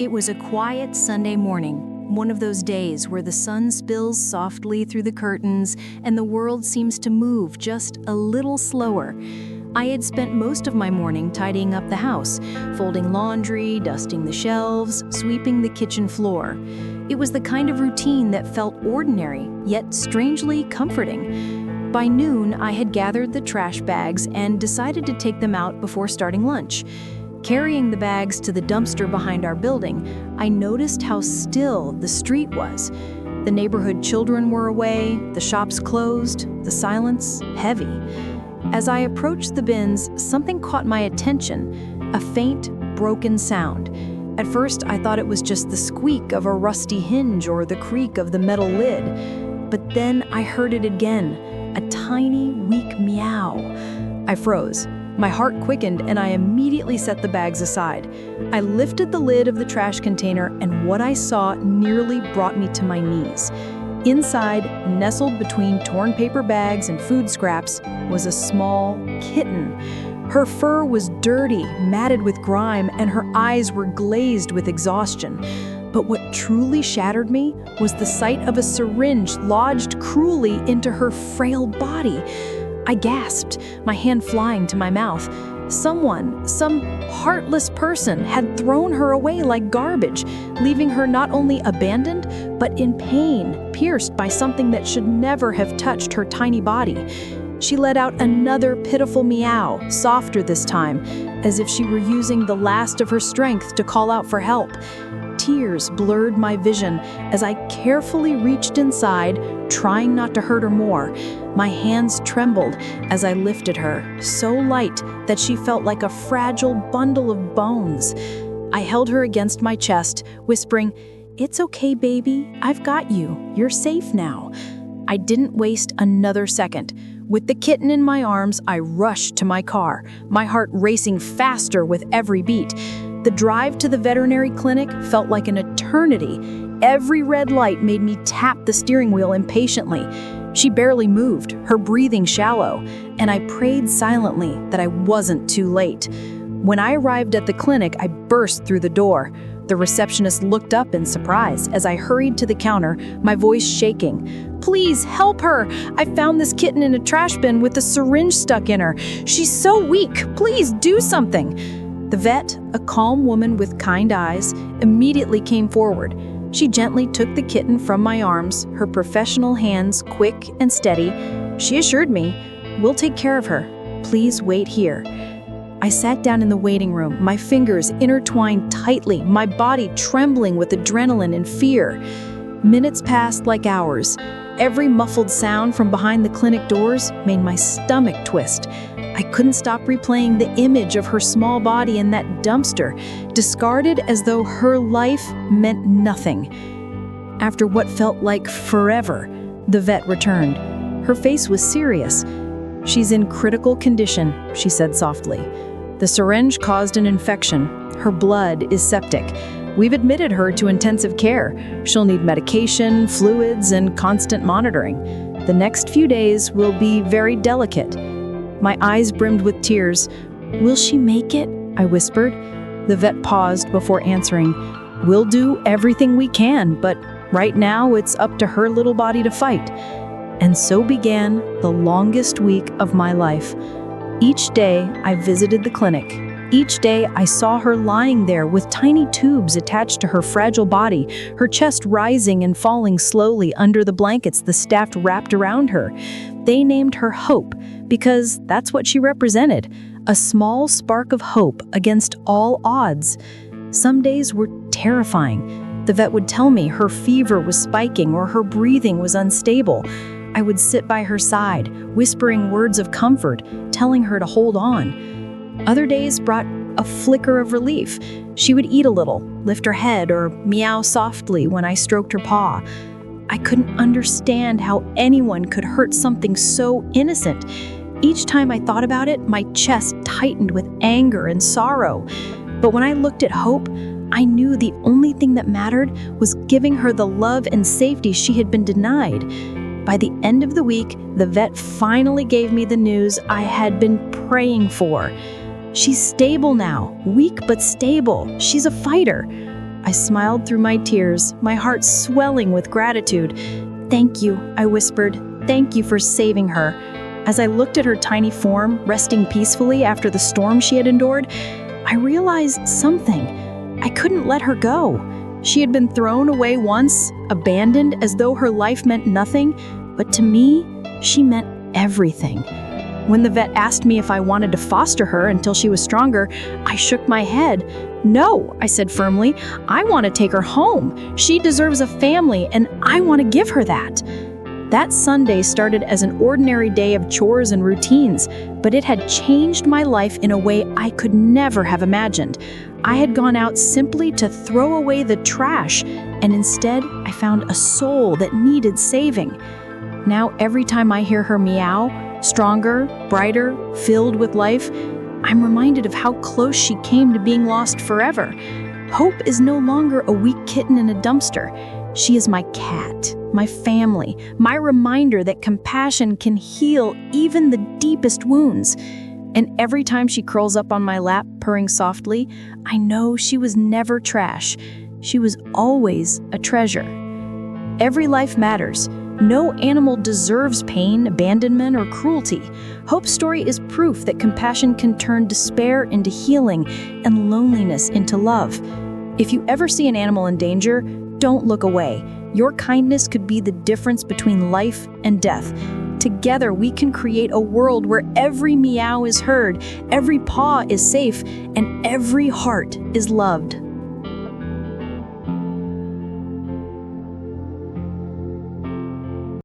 It was a quiet Sunday morning, one of those days where the sun spills softly through the curtains and the world seems to move just a little slower. I had spent most of my morning tidying up the house, folding laundry, dusting the shelves, sweeping the kitchen floor. It was the kind of routine that felt ordinary, yet strangely comforting. By noon, I had gathered the trash bags and decided to take them out before starting lunch. Carrying the bags to the dumpster behind our building, I noticed how still the street was. The neighborhood children were away, the shops closed, the silence heavy. As I approached the bins, something caught my attention, a faint, broken sound. At first, I thought it was just the squeak of a rusty hinge or the creak of the metal lid. But then I heard it again, a tiny, weak meow. I froze. My heart quickened and I immediately set the bags aside. I lifted the lid of the trash container and what I saw nearly brought me to my knees. Inside, nestled between torn paper bags and food scraps, was a small kitten. Her fur was dirty, matted with grime, and her eyes were glazed with exhaustion. But what truly shattered me was the sight of a syringe lodged cruelly into her frail body. I gasped, my hand flying to my mouth. Some heartless person had thrown her away like garbage, leaving her not only abandoned, but in pain, pierced by something that should never have touched her tiny body. She let out another pitiful meow, softer this time, as if she were using the last of her strength to call out for help. Tears blurred my vision as I carefully reached inside, trying not to hurt her more. My hands trembled as I lifted her, so light that she felt like a fragile bundle of bones. I held her against my chest, whispering, "It's okay, baby. I've got you. You're safe now." I didn't waste another second. With the kitten in my arms, I rushed to my car, my heart racing faster with every beat. The drive to the veterinary clinic felt like an eternity. Every red light made me tap the steering wheel impatiently. She barely moved, her breathing shallow, and I prayed silently that I wasn't too late. When I arrived at the clinic, I burst through the door. The receptionist looked up in surprise as I hurried to the counter, my voice shaking. "Please help her! I found this kitten in a trash bin with a syringe stuck in her. She's so weak! Please do something!" The vet, a calm woman with kind eyes, immediately came forward. She gently took the kitten from my arms, her professional hands quick and steady. She assured me, "We'll take care of her. Please wait here." I sat down in the waiting room, my fingers intertwined tightly, my body trembling with adrenaline and fear. Minutes passed like hours. Every muffled sound from behind the clinic doors made my stomach twist. I couldn't stop replaying the image of her small body in that dumpster, discarded as though her life meant nothing. After what felt like forever, the vet returned. Her face was serious. "She's in critical condition," she said softly. "The syringe caused an infection. Her blood is septic. We've admitted her to intensive care. She'll need medication, fluids, and constant monitoring. The next few days will be very delicate." My eyes brimmed with tears. "Will she make it?" I whispered. The vet paused before answering. "We'll do everything we can, but right now it's up to her little body to fight." And so began the longest week of my life. Each day I visited the clinic. Each day I saw her lying there with tiny tubes attached to her fragile body, her chest rising and falling slowly under the blankets the staff wrapped around her. They named her Hope because that's what she represented, a small spark of hope against all odds. Some days were terrifying. The vet would tell me her fever was spiking or her breathing was unstable. I would sit by her side, whispering words of comfort, telling her to hold on. Other days brought a flicker of relief. She would eat a little, lift her head, or meow softly when I stroked her paw. I couldn't understand how anyone could hurt something so innocent. Each time I thought about it, my chest tightened with anger and sorrow. But when I looked at Hope, I knew the only thing that mattered was giving her the love and safety she had been denied. By the end of the week, the vet finally gave me the news I had been praying for. She's stable now, weak but stable. She's a fighter. I smiled through my tears, my heart swelling with gratitude. "Thank you," I whispered. "Thank you for saving her." As I looked at her tiny form, resting peacefully after the storm she had endured, I realized something. I couldn't let her go. She had been thrown away once, abandoned as though her life meant nothing, but to me, she meant everything. When the vet asked me if I wanted to foster her until she was stronger, I shook my head. "No," I said firmly, "I want to take her home. She deserves a family, and I want to give her that." That Sunday started as an ordinary day of chores and routines, but it had changed my life in a way I could never have imagined. I had gone out simply to throw away the trash, and instead I found a soul that needed saving. Now every time I hear her meow, stronger, brighter, filled with life, I'm reminded of how close she came to being lost forever. Hope is no longer a weak kitten in a dumpster. She is my cat, my family, my reminder that compassion can heal even the deepest wounds. And every time she curls up on my lap, purring softly, I know she was never trash. She was always a treasure. Every life matters. No animal deserves pain, abandonment, or cruelty. Hope's story is proof that compassion can turn despair into healing and loneliness into love. If you ever see an animal in danger, don't look away. Your kindness could be the difference between life and death. Together, we can create a world where every meow is heard, every paw is safe, and every heart is loved.